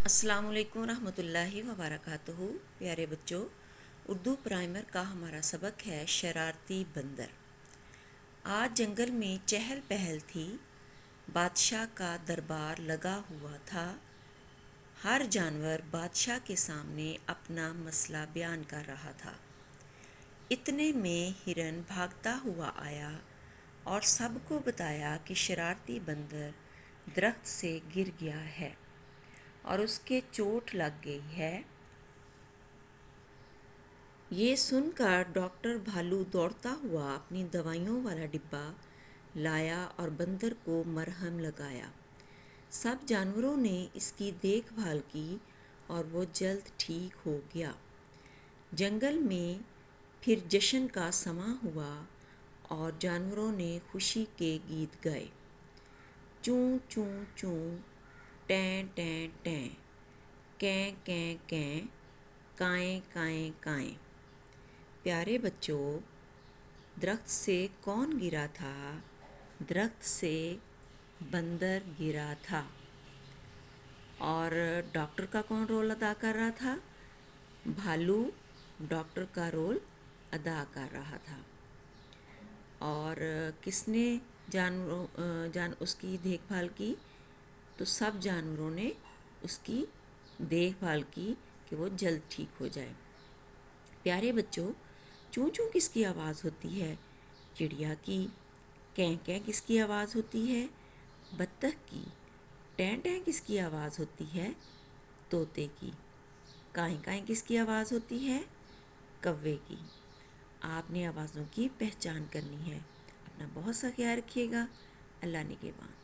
السلام علیکم ورحمۃ اللہ وبرکاتہ۔ پیارے بچوں، اردو پرائمر کا ہمارا سبق ہے شرارتی بندر۔ آج جنگل میں چہل پہل تھی، بادشاہ کا دربار لگا ہوا تھا۔ ہر جانور بادشاہ کے سامنے اپنا مسئلہ بیان کر رہا تھا۔ اتنے میں ہرن بھاگتا ہوا آیا اور سب کو بتایا کہ شرارتی بندر درخت سے گر گیا ہے اور اس کے چوٹ لگ گئی ہے۔ یہ سن کر ڈاکٹر بھالو دوڑتا ہوا اپنی دوائیوں والا ڈبہ لایا اور بندر کو مرہم لگایا۔ سب جانوروں نے اس کی دیکھ بھال کی اور وہ جلد ٹھیک ہو گیا۔ جنگل میں پھر جشن کا سماں ہوا اور جانوروں نے خوشی کے گیت گائے۔ چوں چوں چوں، ٹیں ٹیں ٹیں، کیں کیں کیں، کائیں کائیں کائیں۔ پیارے بچوں، درخت سے کون گرا تھا؟ درخت سے بندر گرا تھا۔ اور ڈاکٹر کا کون رول ادا کر رہا تھا؟ بھالو ڈاکٹر کا رول ادا کر رہا تھا۔ اور کس نے اس کی دیکھ بھال کی؟ تو سب جانوروں نے اس کی دیکھ بھال کی کہ وہ جلد ٹھیک ہو جائے۔ پیارے بچوں، چوں چوں کس کی آواز ہوتی ہے؟ چڑیا کی۔ کیں کیں کس کی آواز ہوتی ہے؟ بطخ کی۔ ٹیں ٹیں کس کی آواز ہوتی ہے؟ طوطے کی۔ کائیں کائیں کس کی آواز ہوتی ہے؟ کوے کی۔ آپ نے آوازوں کی پہچان کرنی ہے۔ اپنا بہت سا خیال رکھیے گا۔ اللہ نگہبان۔